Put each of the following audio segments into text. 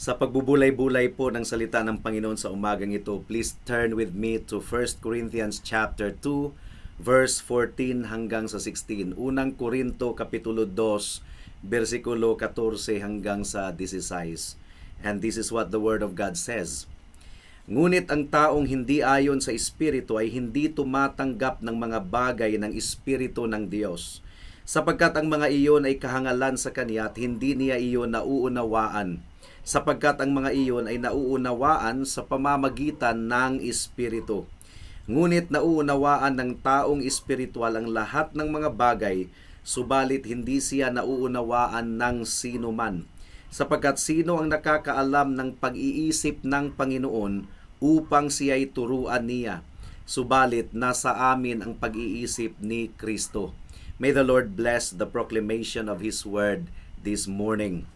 Sa pagbubulay-bulay po ng salita ng Panginoon sa umagang ito, please turn with me to 1 Corinthians chapter 2, verse 14 hanggang sa 16. Unang Korinto, Kapitulo 2, versikulo 14 hanggang sa 16. And this is what the Word of God says. Ngunit ang taong hindi ayon sa Espiritu ay hindi tumatanggap ng mga bagay ng Espiritu ng Diyos, sapagkat ang mga iyon ay kahangalan sa Kanya at hindi niya iyon nauunawaan, sapagkat ang mga iyon ay nauunawaan sa pamamagitan ng Espiritu. Ngunit nauunawaan ng taong espiritual ang lahat ng mga bagay, subalit hindi siya nauunawaan ng sino man. Sapagkat sino ang nakakaalam ng pag-iisip ng Panginoon upang siya'y turuan niya? Subalit nasa amin ang pag-iisip ni Kristo. May the Lord bless the proclamation of His Word this morning.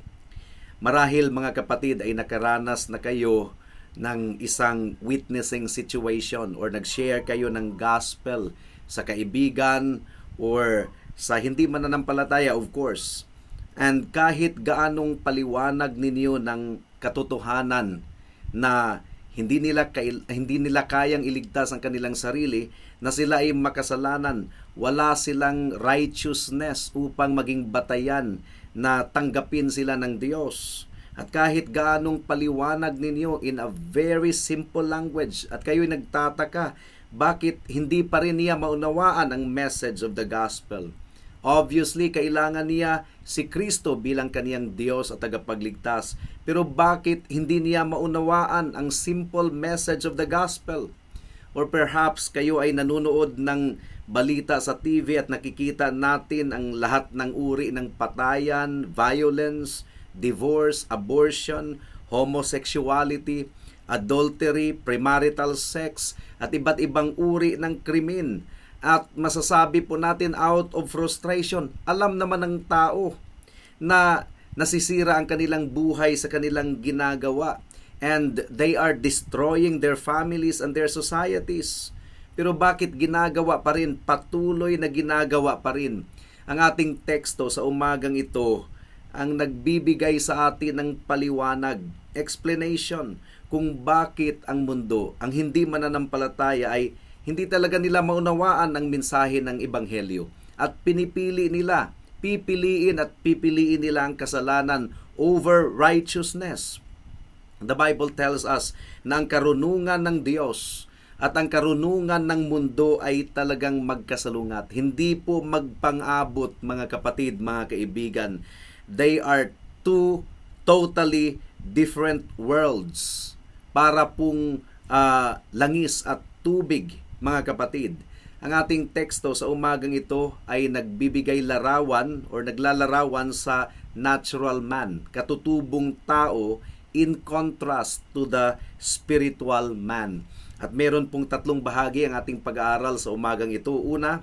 Marahil mga kapatid ay nakaranas na kayo ng isang witnessing situation or nag-share kayo ng gospel sa kaibigan or sa hindi mananampalataya, of course. And kahit gaanong paliwanag ninyo ng katotohanan na hindi nila kayang iligtas ang kanilang sarili, na sila ay makasalanan, wala silang righteousness upang maging batayan na tanggapin sila ng Diyos. At kahit gaanong paliwanag ninyo in a very simple language at kayo'y nagtataka, bakit hindi pa rin niya maunawaan ang message of the gospel? Obviously, kailangan niya si Kristo bilang kaniyang Diyos at tagapagligtas. Pero bakit hindi niya maunawaan ang simple message of the gospel? Or perhaps kayo ay nanonood ng balita sa TV at nakikita natin ang lahat ng uri ng patayan, violence, divorce, abortion, homosexuality, adultery, premarital sex, at iba't ibang uri ng krimen. At masasabi po natin out of frustration, alam naman ng tao na nasisira ang kanilang buhay sa kanilang ginagawa and they are destroying their families and their societies. Pero bakit ginagawa pa rin, patuloy na ginagawa pa rin? Ang ating teksto sa umagang ito ang nagbibigay sa atin ng paliwanag, explanation kung bakit ang mundo, ang hindi mananampalataya ay hindi talaga nila maunawaan ang mensahe ng Ebanghelyo at pipiliin nila ang kasalanan over righteousness. The Bible tells us na ang karunungan ng Diyos at ang karunungan ng mundo ay talagang magkasalungat. Hindi po magpang-abot, mga kapatid, mga kaibigan. They are two totally different worlds. Para pong langis at tubig, mga kapatid. Ang ating teksto sa umagang ito ay nagbibigay larawan or naglalarawan sa natural man, katutubong tao in contrast to the spiritual man. At meron pong tatlong bahagi ang ating pag-aaral sa umagang ito. Una,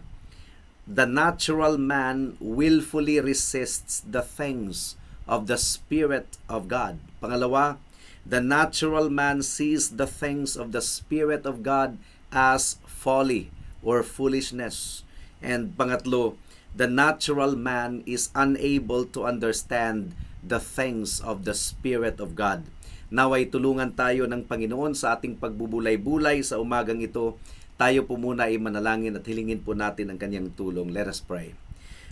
the natural man willfully resists the things of the Spirit of God. Pangalawa, the natural man sees the things of the Spirit of God as folly or foolishness. And pangatlo, the natural man is unable to understand the things of the Spirit of God. Naway tulungan tayo ng Panginoon sa ating pagbubulay-bulay sa umagang ito. Tayo po muna ay manalangin at hilingin po natin ang kanyang tulong. Let us pray.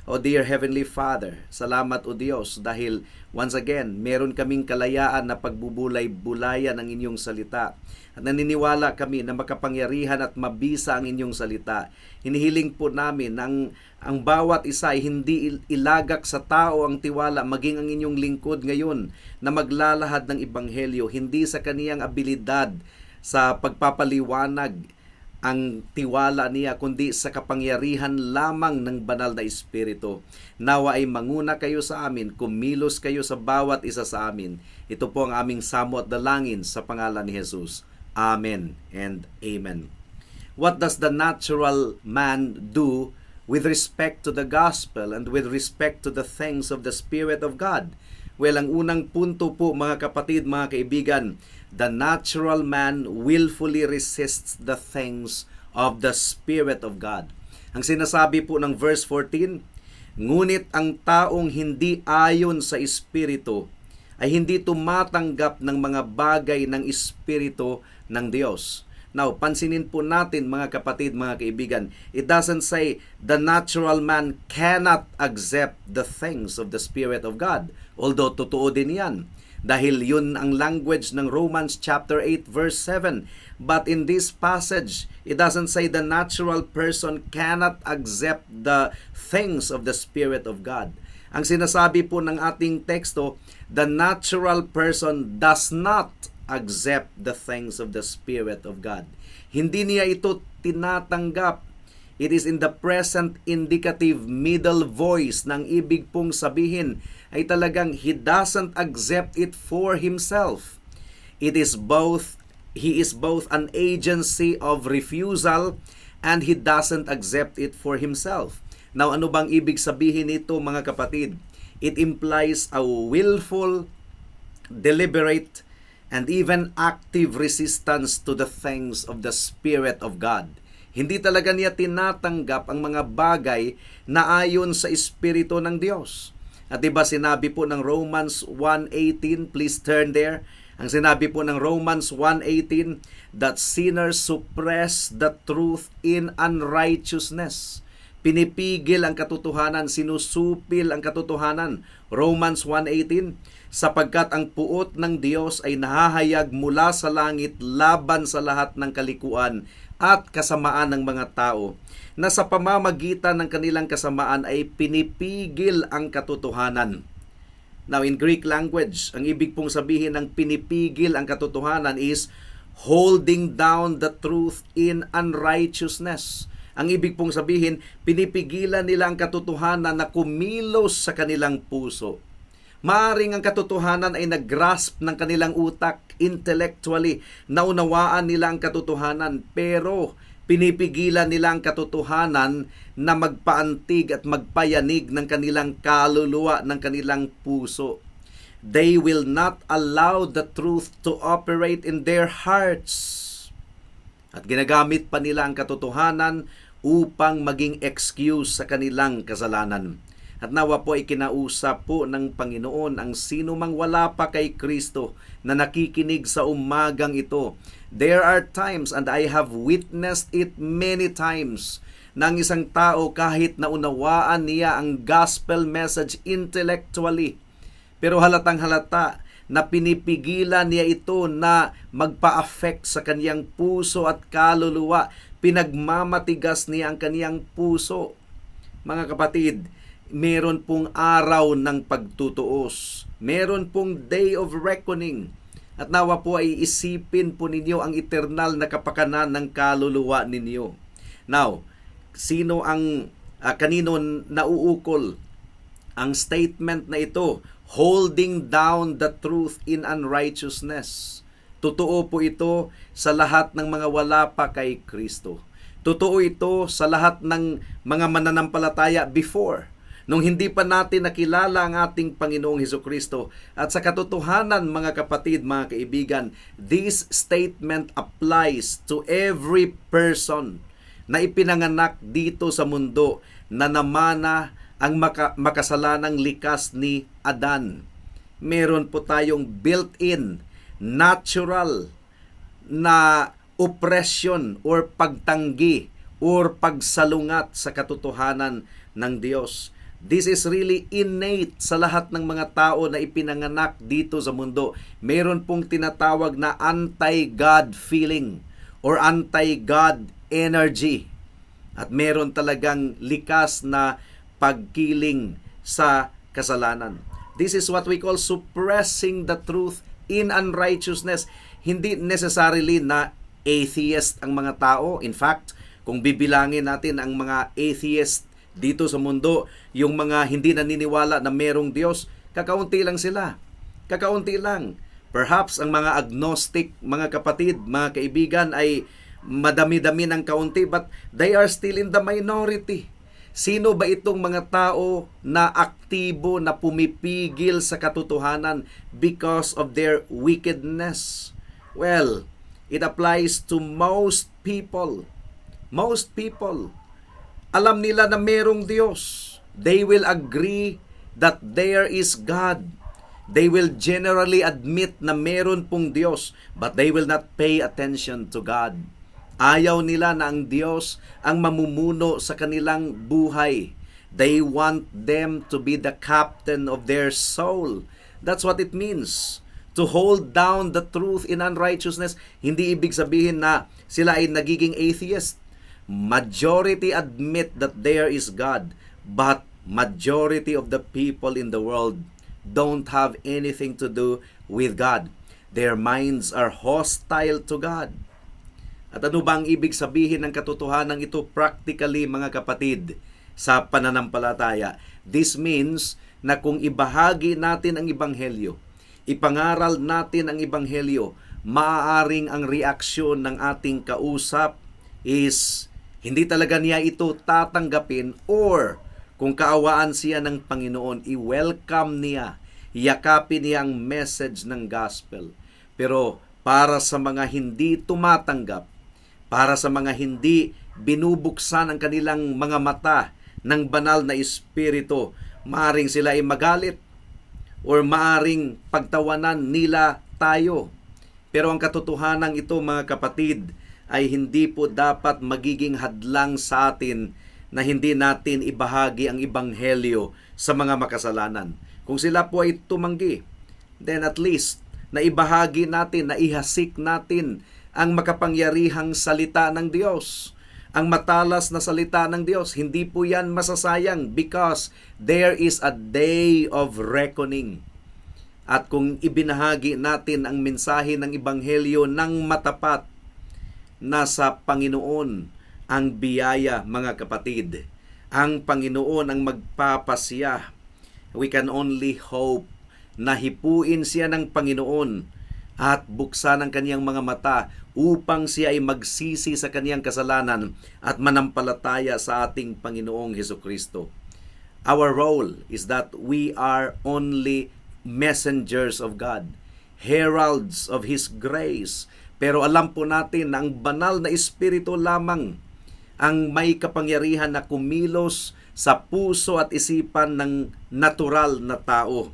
O dear Heavenly Father, salamat o Diyos dahil once again, meron kaming kalayaan na pagbubulay-bulayan ng inyong salita. At naniniwala kami na makapangyarihan at mabisa ang inyong salita. Hinihiling po namin ang bawat isa ay hindi ilagak sa tao ang tiwala, maging ang inyong lingkod ngayon na maglalahad ng Ebanghelyo, hindi sa kaniyang abilidad sa pagpapaliwanag ang tiwala niya, kundi sa kapangyarihan lamang ng banal na Espiritu. Nawa ay manguna kayo sa amin, kumilos kayo sa bawat isa sa amin. Ito po ang aming samo at dalangin sa pangalan ni Jesus. Amen and Amen. What does the natural man do with respect to the gospel and with respect to the things of the Spirit of God? Well, ang unang punto po, mga kapatid, mga kaibigan, the natural man willfully resists the things of the Spirit of God. Ang sinasabi po ng verse 14, ngunit ang taong hindi ayon sa Espiritu ay hindi tumatanggap ng mga bagay ng Espiritu ng Diyos. Now, pansinin po natin mga kapatid, mga kaibigan, it doesn't say the natural man cannot accept the things of the Spirit of God. Although totoo din yan. Dahil yun ang language ng Romans chapter 8 verse 7. But in this passage, it doesn't say the natural person cannot accept the things of the Spirit of God. Ang sinasabi po ng ating teksto, the natural person does not accept the things of the Spirit of God. Hindi niya ito tinatanggap. It is in the present indicative middle voice ng ibig pong sabihin ay talagang he doesn't accept it for himself. He is both an agency of refusal and he doesn't accept it for himself. Now, ano bang ibig sabihin nito mga kapatid? It implies a willful, deliberate, and even active resistance to the things of the Spirit of God. Hindi talaga niya tinatanggap ang mga bagay na ayon sa Espiritu ng Diyos. At diba sinabi po ng Romans 1:18, please turn there. Ang sinabi po ng Romans 1:18, that sinners suppress the truth in unrighteousness. Pinipigil ang katotohanan, sinusupil ang katotohanan. Romans 1:18, sapagkat ang puot ng Diyos ay nahahayag mula sa langit laban sa lahat ng kalikuan at kasamaan ng mga tao, na sa pamamagitan ng kanilang kasamaan ay pinipigil ang katotohanan. Now, in Greek language, ang ibig pong sabihin ng pinipigil ang katotohanan is holding down the truth in unrighteousness. Ang ibig pong sabihin, pinipigilan nila ang katotohanan na kumilos sa kanilang puso. Maaring ang katotohanan ay nag-grasp ng kanilang utak intellectually, naunawaan nila ang katotohanan, pero pinipigilan nila ang katotohanan na magpaantig at magpayanig ng kanilang kaluluwa, ng kanilang puso. They will not allow the truth to operate in their hearts. At ginagamit pa nila ang katotohanan upang maging excuse sa kanilang kasalanan. At nawa po ay kinausap po ng Panginoon ang sino mang wala pa kay Kristo na nakikinig sa umagang ito. There are times, and I have witnessed it many times, na ang isang tao kahit naunawaan niya ang gospel message intellectually, pero halatang halata na pinipigilan niya ito na magpa-affect sa kaniyang puso at kaluluwa. Pinagmamatigas niya ang kaniyang puso. Mga kapatid, meron pong araw ng pagtutuos. Meron pong day of reckoning. At nawa po ay isipin po ninyo ang eternal na kapakanan ng kaluluwa ninyo. Now, sino ang kanino nauukol ang statement na ito? Holding down the truth in unrighteousness. Totoo po ito sa lahat ng mga wala pa kay Kristo. Totoo ito sa lahat ng mga mananampalataya before. Nung hindi pa natin nakilala ang ating Panginoong Hesukristo. At sa katotohanan, mga kapatid, mga kaibigan, this statement applies to every person na ipinanganak dito sa mundo na namana ang makasalanang likas ni Adan. Meron po tayong built-in, natural na oppression or pagtanggi or pagsalungat sa katotohanan ng Diyos. This is really innate sa lahat ng mga tao na ipinanganak dito sa mundo. Meron pong tinatawag na anti-God feeling or anti-God energy. At meron talagang likas na pagkiling sa kasalanan. This is what we call suppressing the truth in unrighteousness. Hindi necessarily na atheist ang mga tao. In fact, kung bibilangin natin ang mga atheist dito sa mundo, yung mga hindi naniniwala na merong Diyos, kakaunti lang sila. Kakaunti lang. Perhaps ang mga agnostic, mga kapatid, mga kaibigan ay madami-dami ng kaunti, but they are still in the minority. Sino ba itong mga tao na aktibo na pumipigil sa katotohanan because of their wickedness? Well, it applies to most people. Most people. Alam nila na merong Diyos. They will agree that there is God. They will generally admit na meron pong Diyos, but they will not pay attention to God. Ayaw nila na ang Diyos ang mamumuno sa kanilang buhay. They want them to be the captain of their soul. That's what it means. To hold down the truth in unrighteousness, hindi ibig sabihin na sila ay nagiging atheist. Majority admit that there is God, but majority of the people in the world don't have anything to do with God. Their minds are hostile to God. At ano ba ang ibig sabihin ng katotohanan ito practically, mga kapatid, sa pananampalataya? This means na kung ibahagi natin ang Ebanghelyo, ipangaral natin ang Ebanghelyo, maaaring ang reaksyon ng ating kausap is hindi talaga niya ito tatanggapin, or kung kaawaan siya ng Panginoon, i-welcome niya, yakapin niya ang message ng gospel. Pero para sa mga hindi tumatanggap, para sa mga hindi binubuksan ang kanilang mga mata ng banal na espiritu, maaring sila ay magalit or maaring pagtawanan nila tayo. Pero ang katotohanan ito, mga kapatid, ay hindi po dapat magiging hadlang sa atin na hindi natin ibahagi ang Ebanghelyo sa mga makasalanan. Kung sila po ay tumanggi, then at least na ibahagi natin, na ihasik natin ang makapangyarihang salita ng Diyos. Ang matalas na salita ng Diyos, hindi po yan masasayang because there is a day of reckoning. At kung ibinahagi natin ang mensahe ng Ebanghelyo ng matapat, nasa Panginoon ang biyaya, mga kapatid. Ang Panginoon ang magpapasya. We can only hope na hipuin siya ng Panginoon at buksan ang kaniyang mga mata upang siya ay magsisi sa kaniyang kasalanan at manampalataya sa ating Panginoong Hesukristo. Our role is that we are only messengers of God, heralds of His grace. Pero alam po natin na ang banal na Espiritu lamang ang may kapangyarihan na kumilos sa puso at isipan ng natural na tao.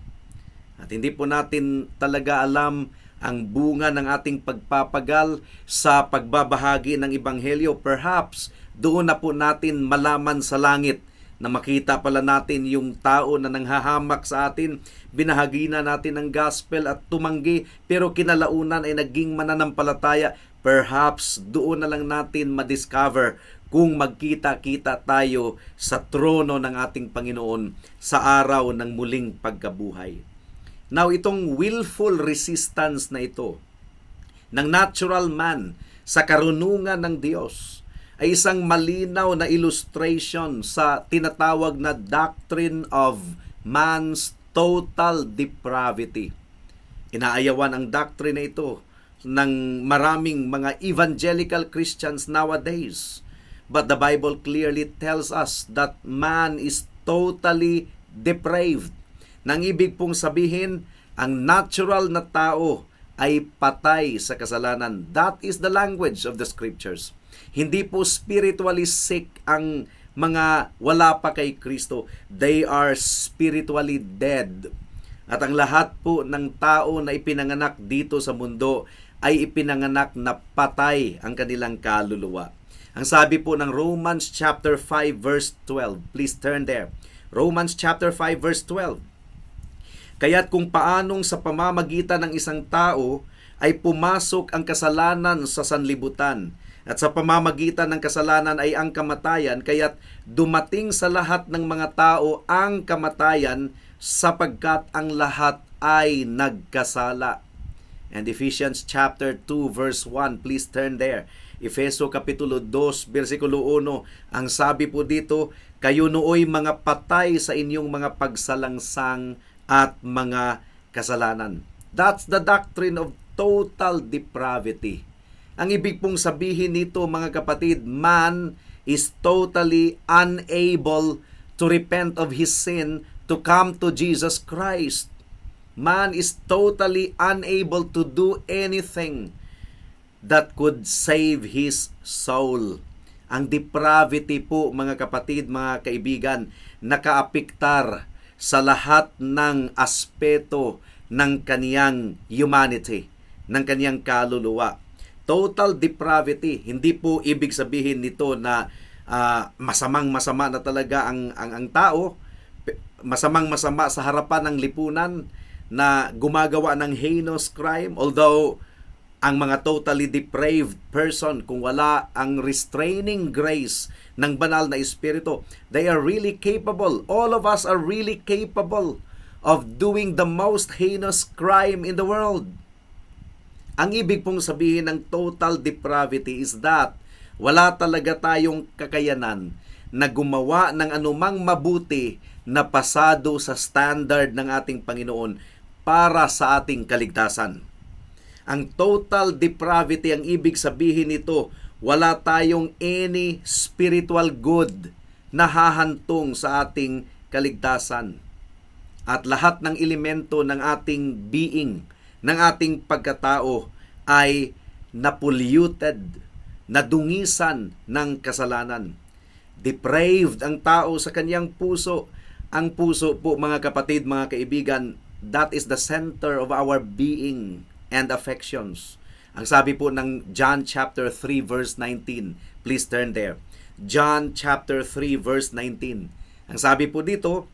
At hindi po natin talaga alam ang bunga ng ating pagpapagal sa pagbabahagi ng Ebanghelyo. Perhaps doon na po natin malaman sa langit na makita pala natin yung tao na nanghahamak sa atin. Binahagi na natin ang gospel at tumanggi, pero kinalaunan ay naging mananampalataya. Perhaps doon na lang natin madiscover kung magkita-kita tayo sa trono ng ating Panginoon sa araw ng muling pagkabuhay. Now, itong willful resistance na ito ng natural man sa karunungan ng Diyos ay isang malinaw na illustration sa tinatawag na doctrine of man's total depravity. Inaayawan ang doctrine na ito ng maraming mga evangelical Christians nowadays. But the Bible clearly tells us that man is totally depraved. Nang ibig pong sabihin, ang natural na tao ay patay sa kasalanan. That is the language of the scriptures. Hindi po spiritually sick ang mga wala pa kay Kristo. They are spiritually dead. At ang lahat po ng tao na ipinanganak dito sa mundo ay ipinanganak na patay ang kanilang kaluluwa. Ang sabi po ng Romans chapter 5 verse 12. Please turn there. Romans chapter 5 verse 12. Kaya't kung paanong sa pamamagitan ng isang tao ay pumasok ang kasalanan sa sanlibutan, at sa pamamagitan ng kasalanan ay ang kamatayan, kaya't dumating sa lahat ng mga tao ang kamatayan sapagkat ang lahat ay nagkasala. And Ephesians chapter 2 verse 1, please turn there. Efeso kapitulo 2 bersikulo 1, ang sabi po dito, kayo nooy mga patay sa inyong mga pagsalangsang at mga kasalanan. That's the doctrine of total depravity. Ang ibig pong sabihin nito, mga kapatid, man is totally unable to repent of his sin to come to Jesus Christ. Man is totally unable to do anything that could save his soul. Ang depravity po, mga kapatid, mga kaibigan, nakaapiktar sa lahat ng aspeto ng kaniyang humanity, ng kaniyang kaluluwa. Total depravity, hindi po ibig sabihin nito na masamang-masama na talaga ang tao, masamang-masama sa harapan ng lipunan na gumagawa ng heinous crime. Although ang mga totally depraved person, kung wala ang restraining grace ng banal na espiritu, they are really capable. All of us are really capable of doing the most heinous crime in the world. Ang ibig pong sabihin ng total depravity is that wala talaga tayong kakayanan na gumawa ng anumang mabuti na pasado sa standard ng ating Panginoon para sa ating kaligtasan. Ang total depravity, ang ibig sabihin nito, wala tayong any spiritual good na hahantong sa ating kaligtasan. At lahat ng elemento ng ating being, ng ating pagkatao ay napolluted, nadungisan ng kasalanan. Depraved ang tao sa kanyang puso. Ang puso po, mga kapatid, mga kaibigan, that is the center of our being and affections. Ang sabi po ng John chapter 3 verse 19. Please turn there. John chapter 3 verse 19. Ang sabi po dito,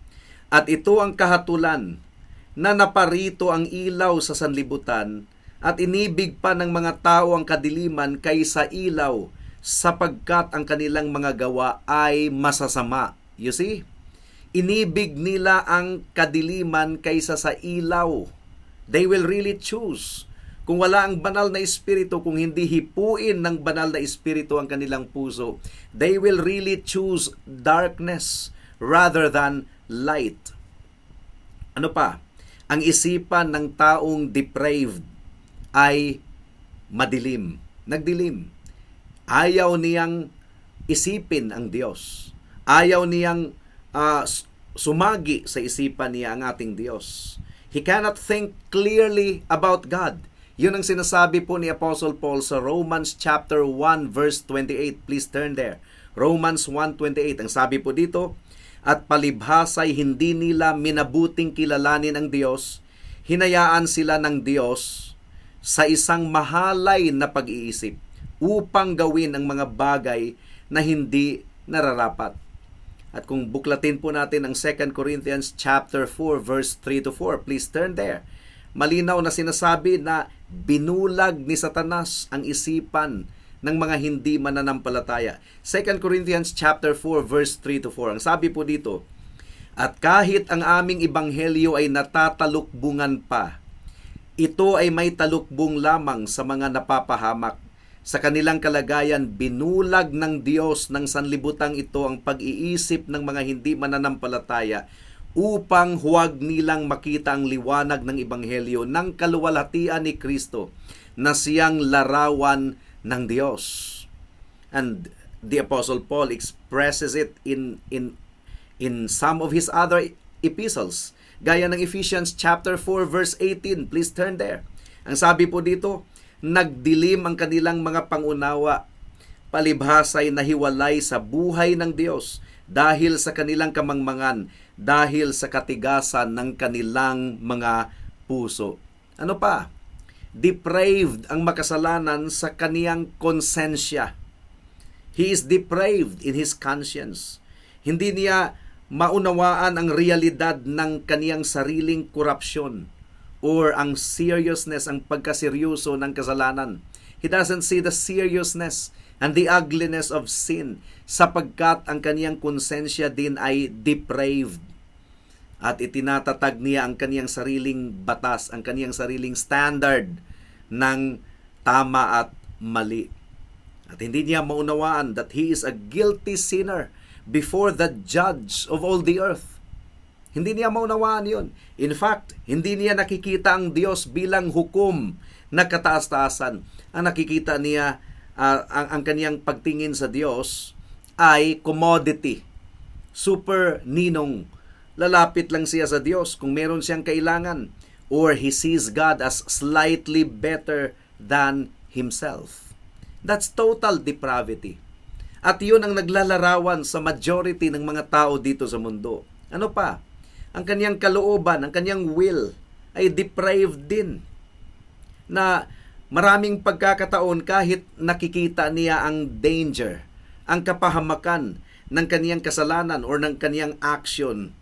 at ito ang kahatulan na naparito ang ilaw sa sanlibutan at inibig pa ng mga tao ang kadiliman kaysa ilaw sapagkat ang kanilang mga gawa ay masasama. You see? Inibig nila ang kadiliman kaysa sa ilaw. They will really choose. Kung wala ang banal na espiritu, kung hindi hipuin ng banal na espiritu ang kanilang puso, they will really choose darkness rather than light. Ano pa? Ang isipan ng taong depraved ay madilim, nagdilim. Ayaw niyang isipin ang Diyos. Ayaw niyang sumagi sa isipan niya ang ating Diyos. He cannot think clearly about God. Yun ang sinasabi po ni Apostle Paul sa Romans chapter 1 verse 28. Please turn there. Romans 1:28. Ang sabi po dito, at palibhasa'y hindi nila minabuting kilalanin ang Diyos, hinayaan sila ng Diyos sa isang mahalay na pag-iisip upang gawin ang mga bagay na hindi nararapat. At kung buklatin po natin ang 2 Corinthians chapter 4 verse 3 to 4, please turn there. Malinaw na sinasabi na binulag ni Satanas ang isipan ng mga hindi mananampalataya. 2 Corinthians chapter 4 verse 3 to 4. Ang sabi po dito, at kahit ang aming ebanghelyo ay natatalukbungan pa, ito ay may talukbong lamang sa mga napapahamak. Sa kanilang kalagayan, binulag ng Diyos ng sanlibutang ito ang pag-iisip ng mga hindi mananampalataya upang huwag nilang makita ang liwanag ng ebanghelyo ng kaluwalhatian ni Kristo na siyang larawan ng Diyos. And the Apostle Paul expresses it in some of his other epistles. Gaya ng Ephesians chapter 4 verse 18. Please turn there. Ang sabi po dito, nagdilim ang kanilang mga pangunawa, palibhasa'y nahiwalay sa buhay ng Diyos dahil sa kanilang kamangmangan, dahil sa katigasan ng kanilang mga puso. Ano pa? Depraved ang makasalanan sa kaniyang konsensya. He is depraved in his conscience. Hindi niya maunawaan ang realidad ng kaniyang sariling korupsyon or ang seriousness, ang pagkaseryoso ng kasalanan. He doesn't see the seriousness and the ugliness of sin sapagkat ang kaniyang konsensya din ay depraved. At itinatatag niya ang kaniyang sariling batas, ang kaniyang sariling standard ng tama at mali. At hindi niya maunawaan that he is a guilty sinner before the judge of all the earth. Hindi niya maunawaan yun. In fact, hindi niya nakikita ang Diyos bilang hukom na kataas-taasan. Ang nakikita niya, ang kaniyang pagtingin sa Diyos ay commodity. Super ninong. Lalapit lang siya sa Diyos kung meron siyang kailangan. Or he sees God as slightly better than himself. That's total depravity. At yun ang naglalarawan sa majority ng mga tao dito sa mundo. Ano pa? ang kaniyang kalooban, ang kaniyang will ay depraved din. Na maraming pagkakataon kahit nakikita niya ang danger, ang kapahamakan ng kaniyang kasalanan or ng kaniyang action,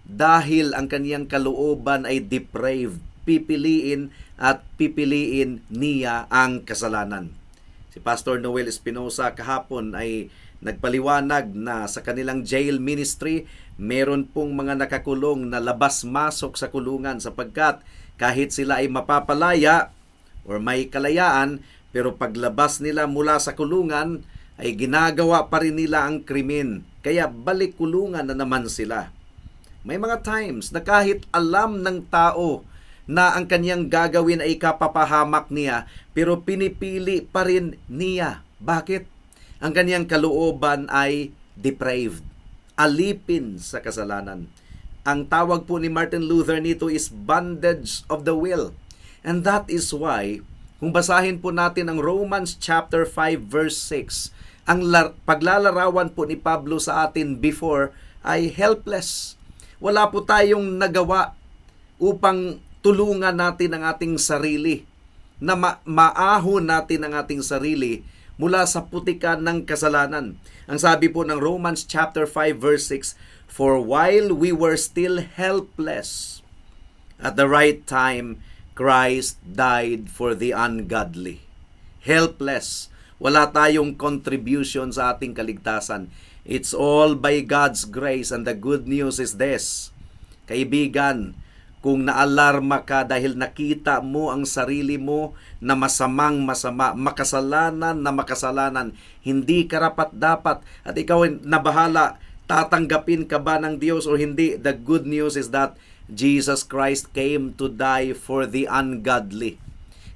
dahil ang kaniyang kalooban ay depraved, pipiliin niya ang kasalanan. Si Pastor Noel Espinosa kahapon ay nagpaliwanag na sa kanilang jail ministry, meron pong mga nakakulong na labas-masok sa kulungan sapagkat kahit sila ay mapapalaya or may kalayaan, pero paglabas nila mula sa kulungan ay ginagawa pa rin nila ang krimen. Kaya balik kulungan na naman sila. May mga times na kahit alam ng tao na ang kanyang gagawin ay kapapahamak niya, pero pinipili pa rin niya. Bakit? Ang kanyang kalooban ay depraved, alipin sa kasalanan. Ang tawag po ni Martin Luther nito is bondage of the will. And that is why, kung basahin po natin ang Romans chapter 5 verse 6, ang paglalarawan po ni Pablo sa atin before ay helpless. Wala po tayong nagawa upang tulungan natin ang ating sarili, na maahon natin ang ating sarili mula sa putikan ng kasalanan. Ang sabi po ng Romans chapter 5 verse 6, "For while we were still helpless, at the right time, Christ died for the ungodly." Helpless. Wala tayong contribution sa ating kaligtasan. It's all by God's grace, and the good news is this. Kaibigan, kung naalarma ka dahil nakita mo ang sarili mo na masamang-masama, makasalanan na makasalanan, hindi karapat-dapat, at ikaw ay nabahala, tatanggapin ka ba ng Diyos o hindi? The good news is that Jesus Christ came to die for the ungodly.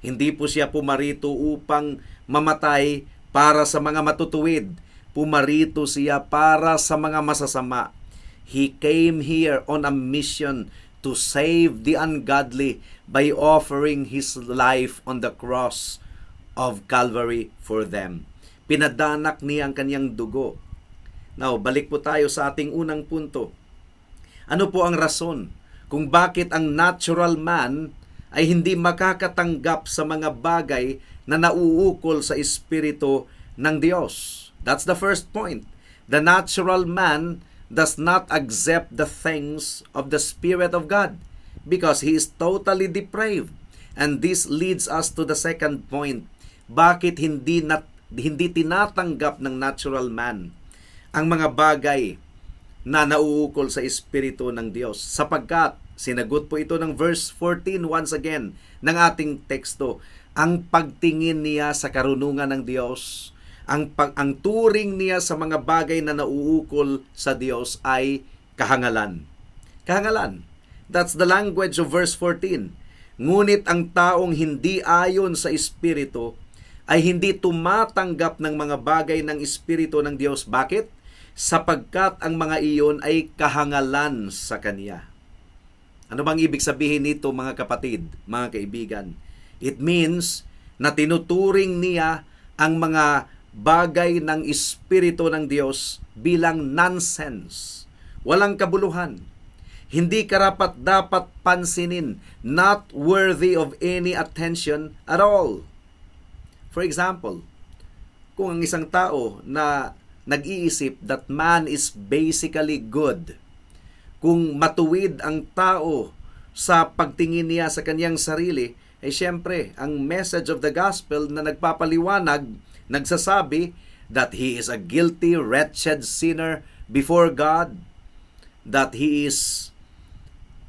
Hindi po siya pumarito upang mamatay para sa mga matutuwid. Pumarito siya para sa mga masasama. He came here on a mission to save the ungodly by offering His life on the cross of Calvary for them. Pinadanak niya ang kanyang dugo. Now, balik po tayo sa ating unang punto. Ano po ang rason kung bakit ang natural man ay hindi makakatanggap sa mga bagay na nauukol sa Espiritu ng Diyos? That's the first point. The natural man does not accept the things of the Spirit of God because he is totally depraved. And this leads us to the second point. Bakit hindi tinatanggap ng natural man ang mga bagay na nauukol sa Espiritu ng Diyos? Sapagkat, sinagot po ito ng verse 14 once again ng ating teksto, ang pagtingin niya sa karunungan ng Diyos, ang turing niya sa mga bagay na nauukol sa Diyos ay kahangalan. Kahangalan. That's the language of verse 14. Ngunit ang taong hindi ayon sa Espiritu ay hindi tumatanggap ng mga bagay ng Espiritu ng Diyos. Bakit? Sapagkat ang mga iyon ay kahangalan sa Kanya. Ano bang ibig sabihin nito, mga kapatid, mga kaibigan? It means na tinuturing niya ang mga bagay ng Espiritu ng Diyos bilang nonsense, walang kabuluhan, hindi karapat-dapat pansinin, not worthy of any attention at all. For example, kung ang isang tao na nag-iisip that man is basically good, kung matuwid ang tao sa pagtingin niya sa kanyang sarili, ay siyempre, ang message of the gospel na nagpapaliwanag, nagsasabi that he is a guilty, wretched sinner before God, that he is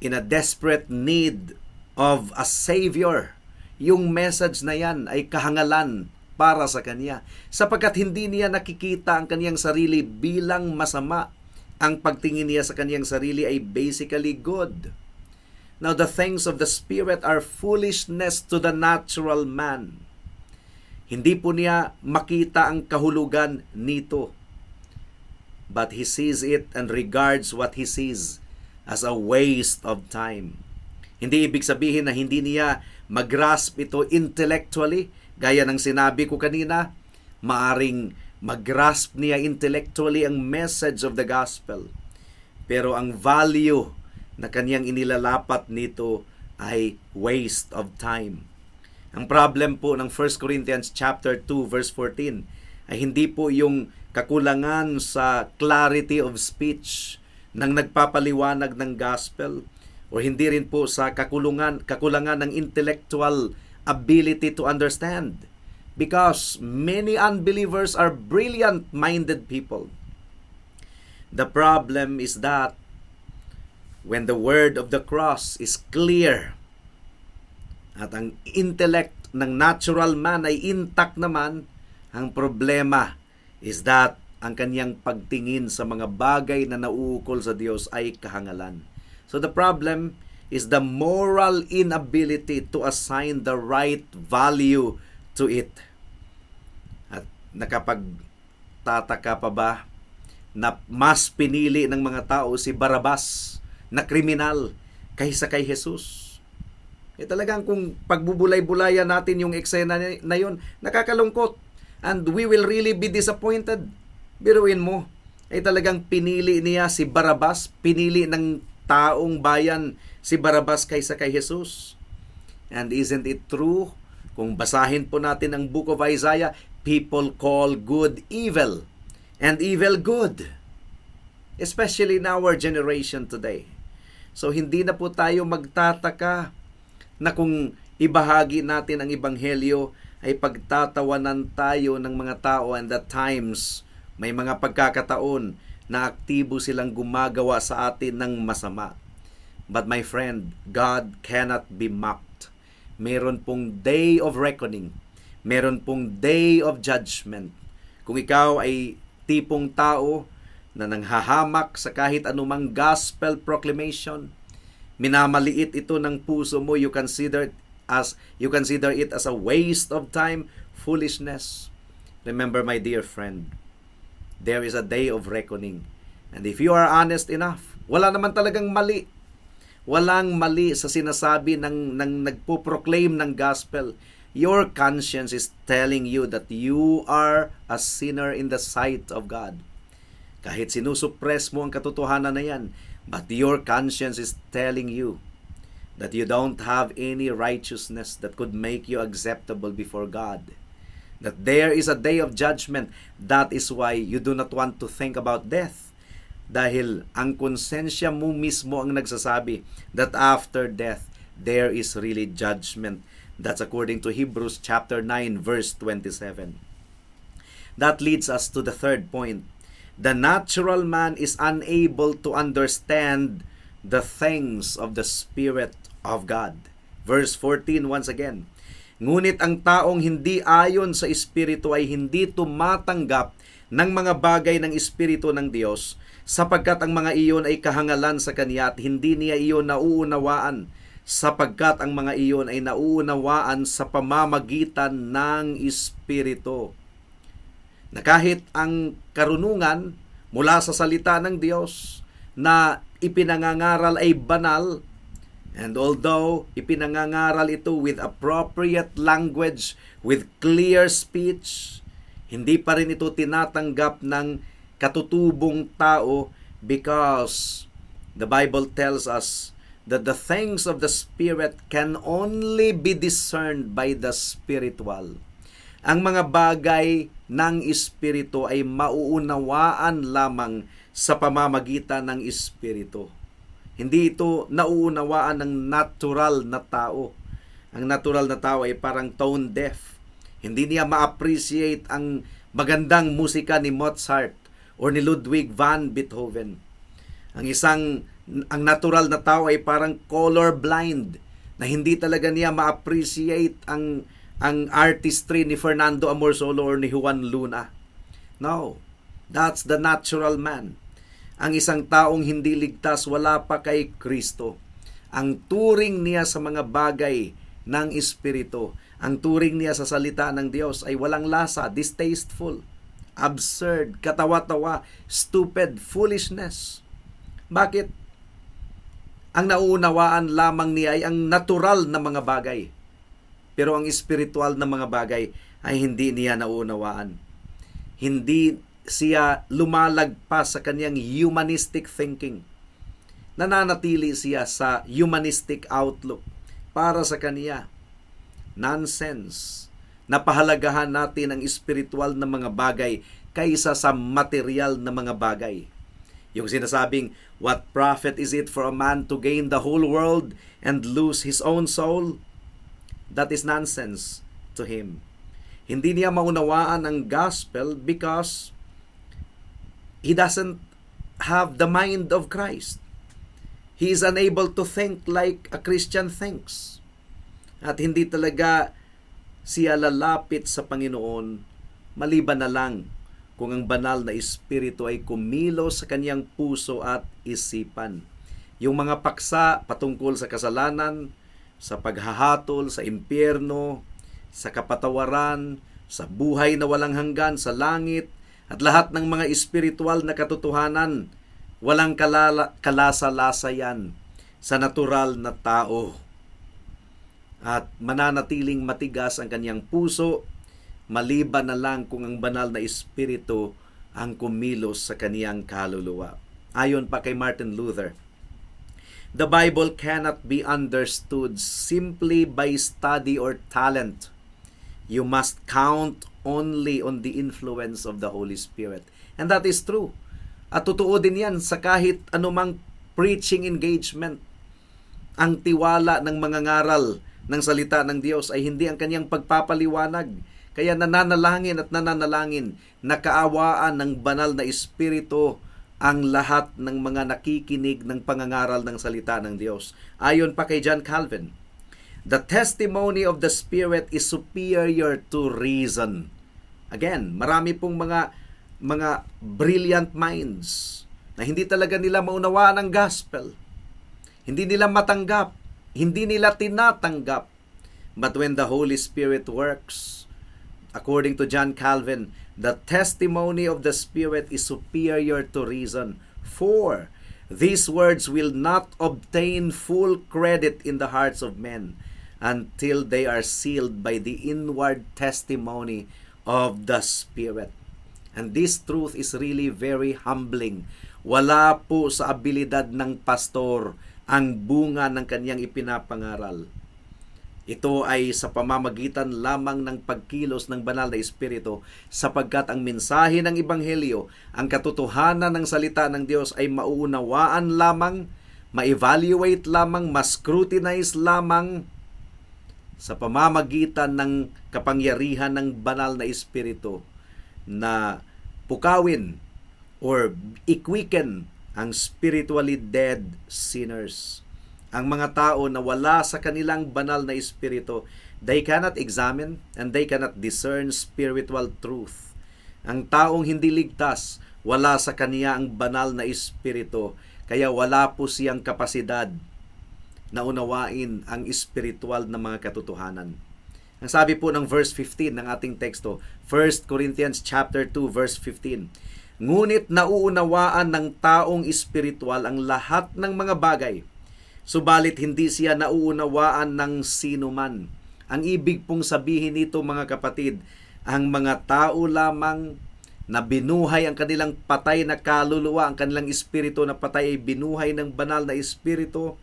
in a desperate need of a Savior. Yung message na yan ay kahangalan para sa kanya, sapagkat hindi niya nakikita ang kanyang sarili bilang masama. Ang pagtingin niya sa kanyang sarili ay basically good. Now, the things of the Spirit are foolishness to the natural man. Hindi po niya makita ang kahulugan nito. But he sees it and regards what he sees as a waste of time. Hindi ibig sabihin na hindi niya mag-grasp ito intellectually. Gaya ng sinabi ko kanina, maaring mag-grasp niya intellectually ang message of the gospel. Pero ang value na kanyang inilalapat nito ay waste of time. Ang problem po ng 1 Corinthians chapter 2 verse 14 ay hindi po yung kakulangan sa clarity of speech ng nagpapaliwanag ng gospel, o hindi rin po sa kakulangan ng intellectual ability to understand, because many unbelievers are brilliant-minded people. The problem is that when the word of the cross is clear at ang intellect ng natural man ay intact naman, ang problema is that ang kanyang pagtingin sa mga bagay na nauukol sa Diyos ay kahangalan. So the problem is the moral inability to assign the right value to it. At nakapagtataka pa ba na mas pinili ng mga tao si Barabas na kriminal kaysa kay Jesus? Talagang kung pagbubulay-bulayan natin yung eksena na yun, nakakalungkot. And we will really be disappointed. Biruin mo, ay talagang pinili niya si Barabas, pinili ng taong bayan si Barabas kaysa kay Jesus. And isn't it true? Kung basahin po natin ang book of Isaiah, people call good evil and evil good. Especially in our generation today. So hindi na po tayo magtataka na kung ibahagi natin ang ebanghelyo ay pagtatawanan tayo ng mga tao, and at times may mga pagkakataon na aktibo silang gumagawa sa atin ng masama. But my friend, God cannot be mocked. Meron pong day of reckoning. Meron pong day of judgment. Kung ikaw ay tipong tao na nanghahamak sa kahit anumang gospel proclamation, minamaliit ito ng puso mo, you consider it as a waste of time, foolishness. Remember, my dear friend, there is a day of reckoning. And if you are honest enough, wala naman talagang mali. Walang mali sa sinasabi ng nagpo-proclaim ng gospel. Your conscience is telling you that you are a sinner in the sight of God. Kahit sinusuppress mo ang katotohanan na yan, but your conscience is telling you that you don't have any righteousness that could make you acceptable before God. That there is a day of judgment. That is why you do not want to think about death. Dahil ang konsensya mo mismo ang nagsasabi that after death, there is really judgment. That's according to Hebrews chapter 9 verse 27. That leads us to the third point. The natural man is unable to understand the things of the Spirit of God. Verse 14 once again. Ngunit ang taong hindi ayon sa Espiritu ay hindi tumatanggap ng mga bagay ng Espiritu ng Diyos, sapagkat ang mga iyon ay kahangalan sa kanya at hindi niya iyon nauunawaan, sapagkat ang mga iyon ay nauunawaan sa pamamagitan ng Espiritu. Na kahit ang karunungan mula sa salita ng Diyos na ipinangangaral ay banal, and although ipinangangaral ito with appropriate language, with clear speech, hindi pa rin ito tinatanggap ng katutubong tao, because the Bible tells us that the things of the Spirit can only be discerned by the spiritual. Ang mga bagay ng Espiritu ay mauunawaan lamang sa pamamagitan ng Espiritu. Hindi ito nauunawaan ng natural na tao. Ang natural na tao ay parang tone deaf. Hindi niya ma-appreciate ang magandang musika ni Mozart or ni Ludwig van Beethoven. Ang natural na tao ay parang color blind, na hindi talaga niya ma-appreciate ang artistry ni Fernando Amorsolo or ni Juan Luna. No, that's the natural man. Ang isang taong hindi ligtas, wala pa kay Kristo. Ang turing niya sa mga bagay ng Espiritu, ang turing niya sa salita ng Diyos ay walang lasa, distasteful, absurd, katawa-tawa, stupid, foolishness. Bakit? Ang nauunawaan lamang niya ay ang natural na mga bagay. Pero ang spiritual na mga bagay ay hindi niya nauunawaan. Hindi siya lumalagpas sa kanyang humanistic thinking nananatili siya sa humanistic outlook para sa kaniya. Nonsense. Napahalagahan natin ang espiritual na mga bagay kaysa sa material na mga bagay. Yung sinasabing, what profit is it for a man to gain the whole world and lose his own soul? That is nonsense to him. Hindi niya maunawaan ang gospel because he doesn't have the mind of Christ. He is unable to think like a Christian thinks. At hindi talaga siya lalapit sa Panginoon maliban na lang kung ang banal na espiritu ay kumilos sa kanyang puso at isipan. Yung mga paksa patungkol sa kasalanan, sa paghahatol, sa impyerno, sa kapatawaran, sa buhay na walang hanggan sa langit, at lahat ng mga espiritual na katotohanan, walang kalasa-lasa yan sa natural na tao. At mananatiling matigas ang kanyang puso, maliban na lang kung ang banal na espiritu ang kumilos sa kaniyang kaluluwa. Ayon pa kay Martin Luther, the Bible cannot be understood simply by study or talent. You must count only on the influence of the Holy Spirit. And that is true. At totoo din yan sa kahit anumang preaching engagement. Ang tiwala ng mga ngaral ng salita ng Diyos ay hindi ang kanyang pagpapaliwanag. Kaya nananalangin na kaawaan ng banal na espiritu ang lahat ng mga nakikinig ng pangangaral ng salita ng Diyos. Ayon pa kay John Calvin, the testimony of the Spirit is superior to reason. Again, marami pong mga brilliant minds na hindi talaga nila maunawaan ang gospel. Hindi nila matanggap, hindi nila tinatanggap. But when the Holy Spirit works, according to John Calvin, the testimony of the Spirit is superior to reason. For these words will not obtain full credit in the hearts of men until they are sealed by the inward testimony of the Spirit. And this truth is really very humbling. Wala po sa abilidad ng pastor ang bunga ng kanyang ipinapangaral. Ito ay sa pamamagitan lamang ng pagkilos ng banal na espiritu, sapagkat ang mensahe ng Ebanghelyo, ang katotohanan ng salita ng Diyos ay mauunawaan lamang, ma-evaluate lamang, ma-scrutinize lamang sa pamamagitan ng kapangyarihan ng banal na espiritu na pukawin or ikwiken ang spiritually dead sinners. Ang mga tao na wala sa kanilang banal na espiritu, they cannot examine and they cannot discern spiritual truth. Ang taong hindi ligtas, wala sa kaniya ang banal na espiritu, kaya wala po siyang kapasidad na unawain ang espiritual na mga katotohanan. Ang sabi po ng verse 15 ng ating teksto, 1 Corinthians chapter 2 verse 15, ngunit nauunawaan ng taong espiritual ang lahat ng mga bagay, subalit hindi siya nauunawaan ng sino man. Ang ibig pong sabihin nito, mga kapatid, ang mga tao lamang na binuhay ang kanilang patay na kaluluwa, ang kanilang espiritu na patay ay binuhay ng banal na espiritu,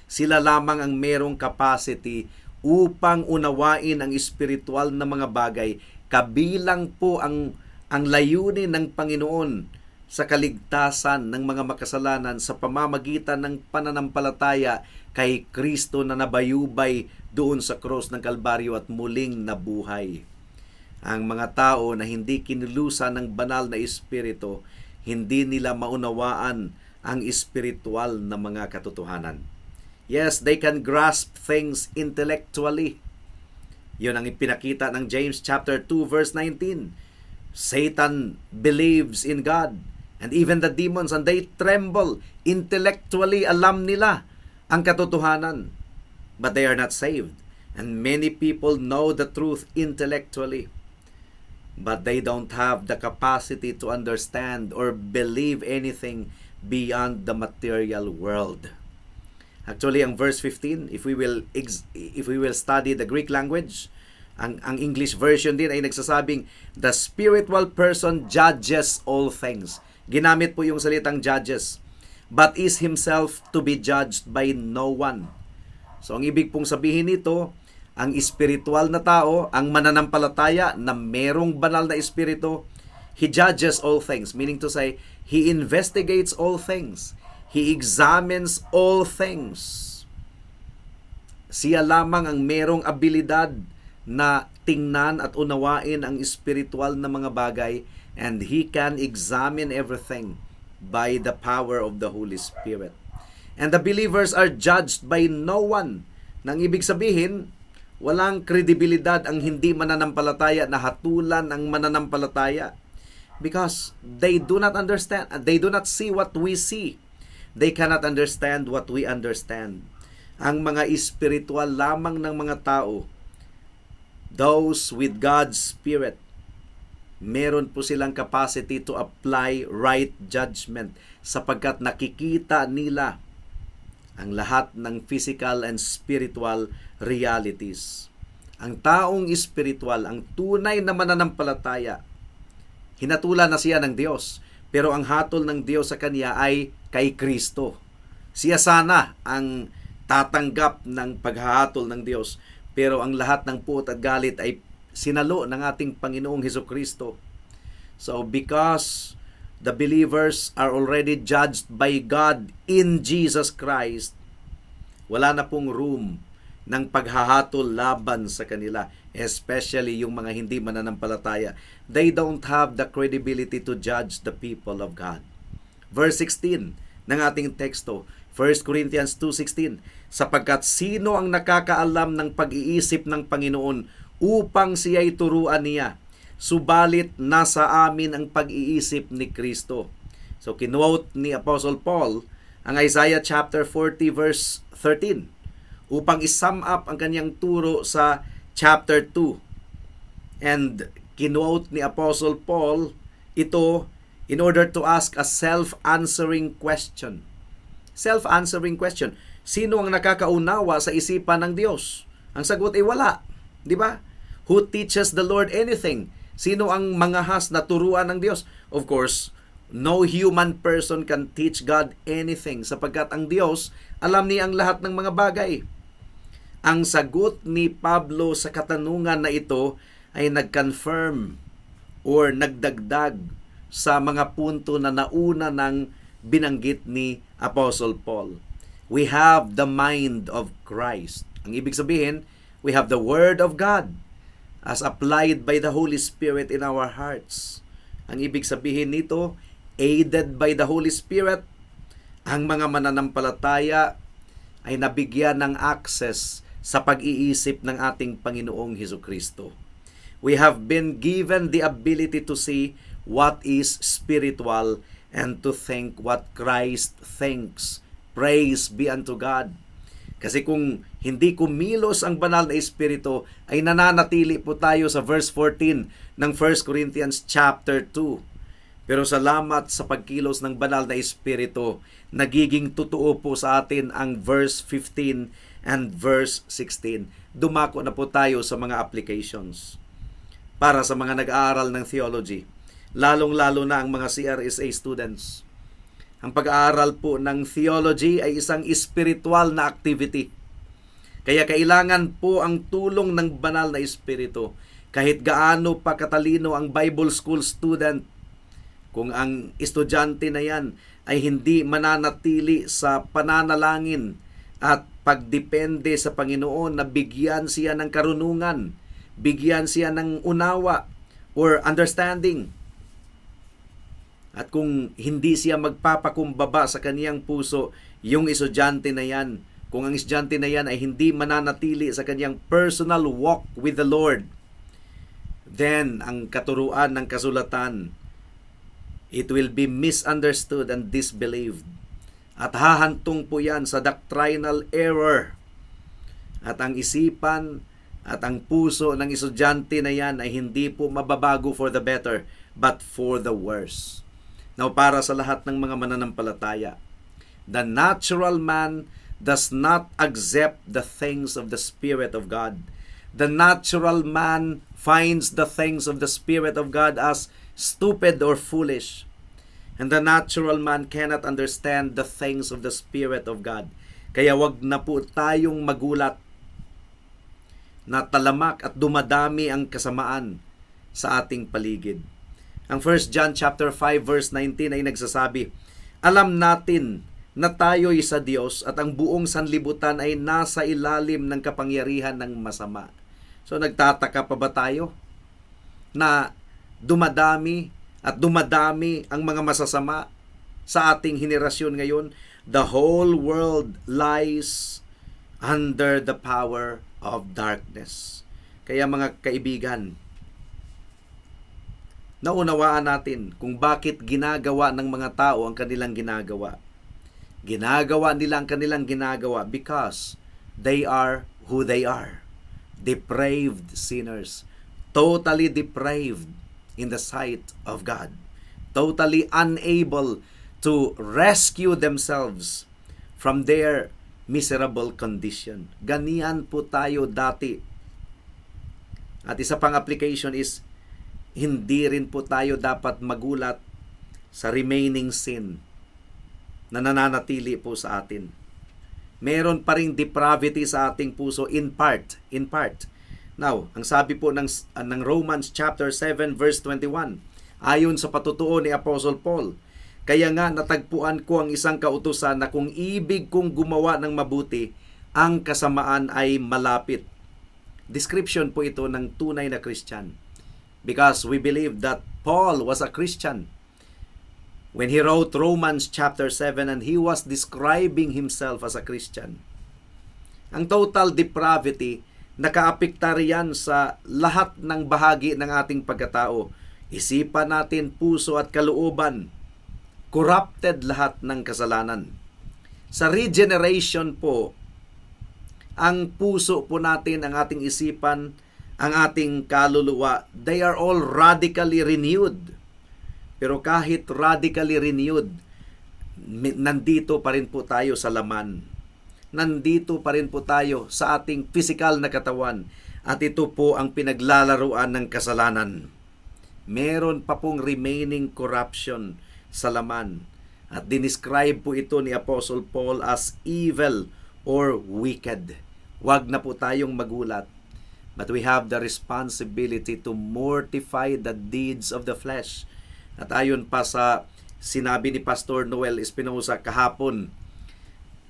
sila lamang ang merong capacity upang unawain ang espiritual na mga bagay. Kabilang po ang layunin ng Panginoon sa kaligtasan ng mga makasalanan sa pamamagitan ng pananampalataya kay Kristo na nabayubay doon sa krus ng Kalbaryo at muling nabuhay. Ang mga tao na hindi kinilusan ng banal na espiritu, hindi nila maunawaan ang espiritual na mga katotohanan. Yes, they can grasp things intellectually. Yun ang ipinakita ng James chapter 2 verse 19. Satan believes in God and even the demons, and they tremble. Intellectually, alam nila ang katotohanan, but they are not saved. And many people know the truth intellectually, but they don't have the capacity to understand or believe anything beyond the material world. Actually, ang verse 15, if we will study the Greek language, ang English version din ay nagsasabing, the spiritual person judges all things. Ginamit po yung salitang judges. but is himself to be judged by no one. So ang ibig pong sabihin nito, ang espiritual na tao, ang mananampalataya na merong banal na espiritu, he judges all things, meaning to say, he investigates all things. He examines all things. Siya lamang ang merong abilidad na tingnan at unawain ang espiritual na mga bagay, and he can examine everything by the power of the Holy Spirit. And the believers are judged by no one. Nang ibig sabihin, walang kredibilidad ang hindi mananampalataya na hatulan ang mananampalataya, because they do not understand, they do not see what we see. They cannot understand what we understand. Ang mga espiritual lamang ng mga tao, those with God's Spirit, meron po silang capacity to apply right judgment sapagkat nakikita nila ang lahat ng physical and spiritual realities. Ang taong espiritual, ang tunay na mananampalataya, hinatulan na siya ng Diyos, pero ang hatol ng Diyos sa kanya ay kay Kristo. Siya sana ang tatanggap ng paghahatol ng Diyos, pero ang lahat ng puot at galit ay sinalo ng ating Panginoong Hesukristo. So because the believers are already judged by God in Jesus Christ, wala na pong room ng paghahatol laban sa kanila, especially yung mga hindi mananampalataya. They don't have the credibility to judge the people of God. Verse 16 ng ating teksto, 1 Corinthians 2:16, sapagkat sino ang nakakaalam ng pag-iisip ng Panginoon upang siya'y turuan niya? Subalit nasa amin ang pag-iisip ni Kristo. So kinuote ni Apostle Paul ang Isaiah chapter 40 verse 13 upang isum up ang kanyang turo sa chapter 2. And kinuote ni Apostle Paul ito in order to ask a self-answering question. Self-answering question. Sino ang nakakaunawa sa isipan ng Diyos? Ang sagot ay wala. Di ba? Who teaches the Lord anything? Sino ang mangahas na turuan ng Diyos? Of course, no human person can teach God anything sapagkat ang Diyos, alam niya ang lahat ng mga bagay. Ang sagot ni Pablo sa katanungan na ito ay nag-confirm or nagdagdag sa mga punto na nauna ng binanggit ni Apostle Paul. We have the mind of Christ. Ang ibig sabihin, we have the Word of God as applied by the Holy Spirit in our hearts. Ang ibig sabihin nito, aided by the Holy Spirit, ang mga mananampalataya ay nabigyan ng access sa pag-iisip ng ating Panginoong Hesukristo. We have been given the ability to see what is spiritual and to think what Christ thinks. Praise be unto God. Kasi kung hindi kumilos ang banal na espiritu, ay nananatili po tayo sa verse 14 ng 1 Corinthians chapter 2. Pero salamat sa pagkilos ng banal na espiritu, nagiging totoo po sa atin ang verse 15 and verse 16. Dumako na po tayo sa mga applications para sa mga nag-aaral ng theology, lalong-lalo na ang mga CRSA students. Ang pag-aaral po ng theology ay isang spiritual na activity. Kaya kailangan po ang tulong ng banal na espiritu. Kahit gaano pa katalino ang Bible school student, kung ang estudyante na yan ay hindi mananatili sa pananalangin at pagdepende sa Panginoon na bigyan siya ng karunungan, bigyan siya ng unawa or understanding, at kung hindi siya magpapakumbaba sa kaniyang puso, yung estudyante na yan, kung ang estudyante na yan ay hindi mananatili sa kaniyang personal walk with the Lord, then ang katuruan ng kasulatan, it will be misunderstood and disbelieved. At hahantong po yan sa doctrinal error. At ang isipan at ang puso ng estudyante na yan ay hindi po mababago for the better, but for the worse. Now, para sa lahat ng mga mananampalataya, the natural man does not accept the things of the Spirit of God. The natural man finds the things of the Spirit of God as stupid or foolish. And the natural man cannot understand the things of the Spirit of God. Kaya wag na po tayong magulat na talamak at dumadami ang kasamaan sa ating paligid. Ang 1 John chapter 5 verse 19 ay nagsasabi, alam natin na tayo'y sa Diyos at ang buong sanlibutan ay nasa ilalim ng kapangyarihan ng masama. So nagtataka pa ba tayo na dumadami at dumadami ang mga masasama sa ating henerasyon ngayon? The whole world lies under the power of darkness. Kaya mga kaibigan, naunawaan natin kung bakit ginagawa ng mga tao ang kanilang ginagawa. Ginagawa nila ang kanilang ginagawa because they are who they are. Depraved sinners. Totally depraved in the sight of God. Totally unable to rescue themselves from their miserable condition. Ganiyan po tayo dati. At isa pang application is, hindi rin po tayo dapat magulat sa remaining sin na nananatili po sa atin. Meron pa ring depravity sa ating puso in part. Now, ang sabi po ng Romans chapter 7 verse 21, ayon sa patutuo ni Apostle Paul, kaya nga natagpuan ko ang isang kautusan na kung ibig kong gumawa ng mabuti, ang kasamaan ay malapit. Description po ito ng tunay na Christian. Because we believe that Paul was a Christian when he wrote Romans chapter 7 and he was describing himself as a Christian. Ang total depravity, nakaapekta riyan sa lahat ng bahagi ng ating pagkatao. Isipan natin, puso at kalooban. Corrupted lahat ng kasalanan. Sa regeneration po, ang puso po natin, ang ating isipan, ang ating kaluluwa, they are all radically renewed. Pero kahit radically renewed, nandito pa rin po tayo sa laman. Nandito pa rin po tayo sa ating physical na katawan. At ito po ang pinaglalaruan ng kasalanan. Meron pa pong remaining corruption sa laman. At dinescribe po ito ni Apostle Paul as evil or wicked. Huwag na po tayong magulat. But we have the responsibility to mortify the deeds of the flesh. At ayon pa sa sinabi ni Pastor Noel Espinosa kahapon,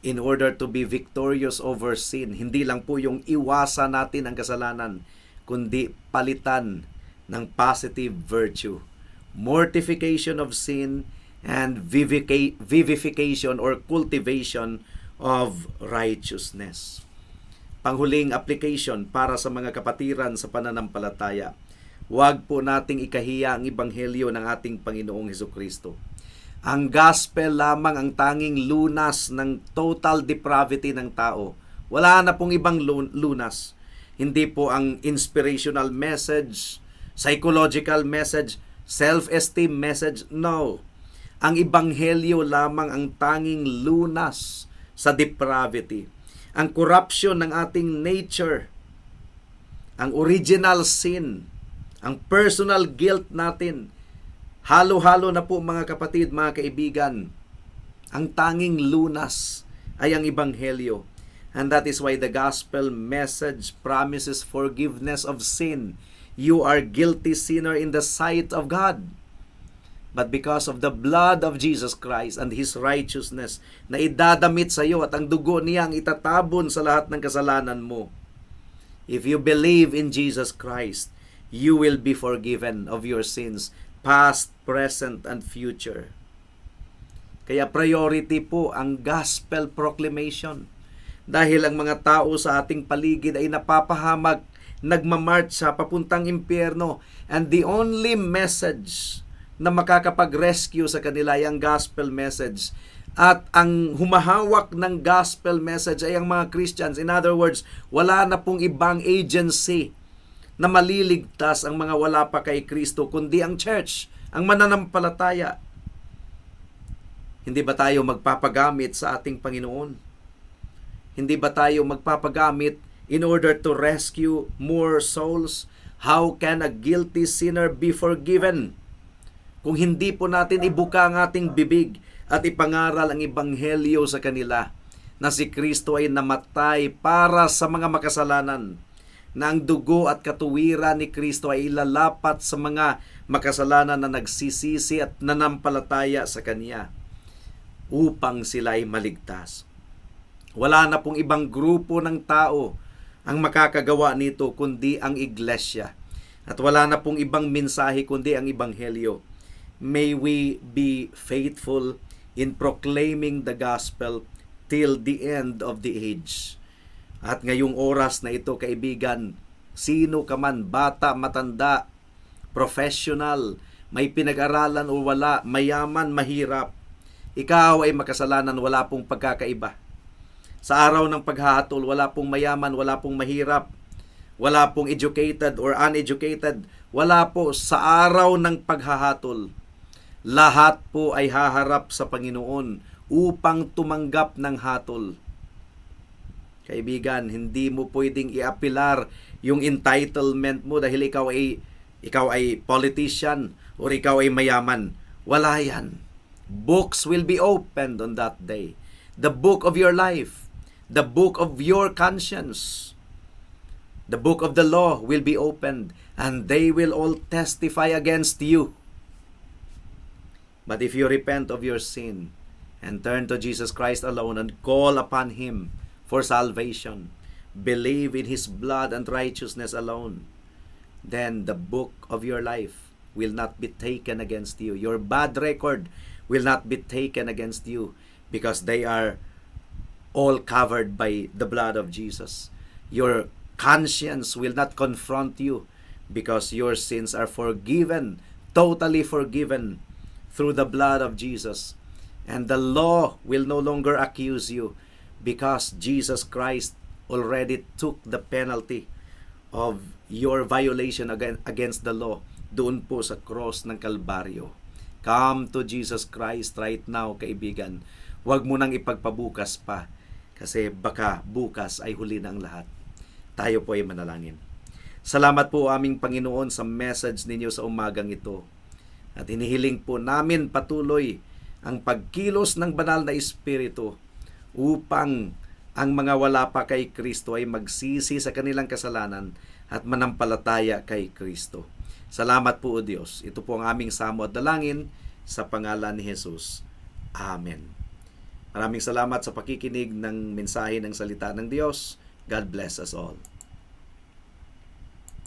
in order to be victorious over sin, hindi lang po yung iwasan natin ang kasalanan, kundi palitan ng positive virtue. Mortification of sin and vivification or cultivation of righteousness. Panghuling application para sa mga kapatiran sa pananampalataya. Huwag po nating ikahiya ang ebanghelyo ng ating Panginoong Hesukristo. Ang gospel lamang ang tanging lunas ng total depravity ng tao. Wala na pong ibang lunas. Hindi po ang inspirational message, psychological message, self-esteem message. No. Ang ebanghelyo lamang ang tanging lunas sa depravity. Ang corruption ng ating nature, ang original sin, ang personal guilt natin, halo-halo na po mga kapatid, mga kaibigan. Ang tanging lunas ay ang ebanghelyo. And that is why the gospel message promises forgiveness of sin. You are guilty sinner in the sight of God. But because of the blood of Jesus Christ and His righteousness na idadamit sa iyo at ang dugo niya ang itatabon sa lahat ng kasalanan mo, if you believe in Jesus Christ, you will be forgiven of your sins, past, present, and future. Kaya priority po ang gospel proclamation. Dahil ang mga tao sa ating paligid ay napapahamak, nagmamarch sa papuntang impyerno, and the only message na makakapag-rescue sa kanila ay ang gospel message. At ang humahawak ng gospel message ay ang mga Christians. In other words, wala na pong ibang agency na maliligtas ang mga wala pa kay Kristo, kundi ang church, ang mananampalataya. Hindi ba tayo magpapagamit sa ating Panginoon? Hindi ba tayo magpapagamit in order to rescue more souls? How can a guilty sinner be forgiven? kung hindi po natin ibuka ang ating bibig at ipangaral ang ebanghelyo sa kanila na si Kristo ay namatay para sa mga makasalanan, na ang dugo at katuwiran ni Kristo ay ilalapat sa mga makasalanan na nagsisisi at nanampalataya sa Kanya upang sila ay maligtas. Wala na pong ibang grupo ng tao ang makakagawa nito kundi ang iglesia. At wala na pong ibang mensahe kundi ang ebanghelyo. May we be faithful in proclaiming the gospel till the end of the age. At ngayong oras na ito, kaibigan, sino ka man, bata, matanda, professional, may pinag-aralan o wala, mayaman, mahirap, ikaw ay makasalanan, wala pong pagkakaiba. Sa araw ng paghahatol, wala pong mayaman, wala pong mahirap, wala pong educated or uneducated, wala po. Sa araw ng paghahatol, lahat po ay haharap sa Panginoon upang tumanggap ng hatol. Kaibigan, hindi mo pwedeng iapilar yung entitlement mo dahil ikaw ay politician or ikaw ay mayaman. Wala yan. Books will be opened on that day. The book of your life, the book of your conscience, the book of the law will be opened, and they will all testify against you. But if you repent of your sin and turn to Jesus Christ alone and call upon Him for salvation, believe in His blood and righteousness alone, then the book of your life will not be taken against you. Your bad record will not be taken against you because they are all covered by the blood of Jesus. Your conscience will not confront you because your sins are forgiven, totally forgiven through the blood of Jesus. And the law will no longer accuse you because Jesus Christ already took the penalty of your violation against the law doon po sa cross ng Kalbaryo. Come to Jesus Christ right now, kaibigan. Huwag mo nang ipagpabukas pa kasi baka bukas ay huli na ang lahat. Tayo po ay manalangin. Salamat po aming Panginoon sa message ninyo sa umagang ito. At hinihiling po namin patuloy ang pagkilos ng banal na Espiritu upang ang mga wala pa kay Kristo ay magsisi sa kanilang kasalanan at manampalataya kay Kristo. Salamat po, O Diyos. Ito po ang aming samo at dalangin sa pangalan ni Jesus. Amen. Maraming salamat sa pakikinig ng mensahe ng salita ng Diyos. God bless us all.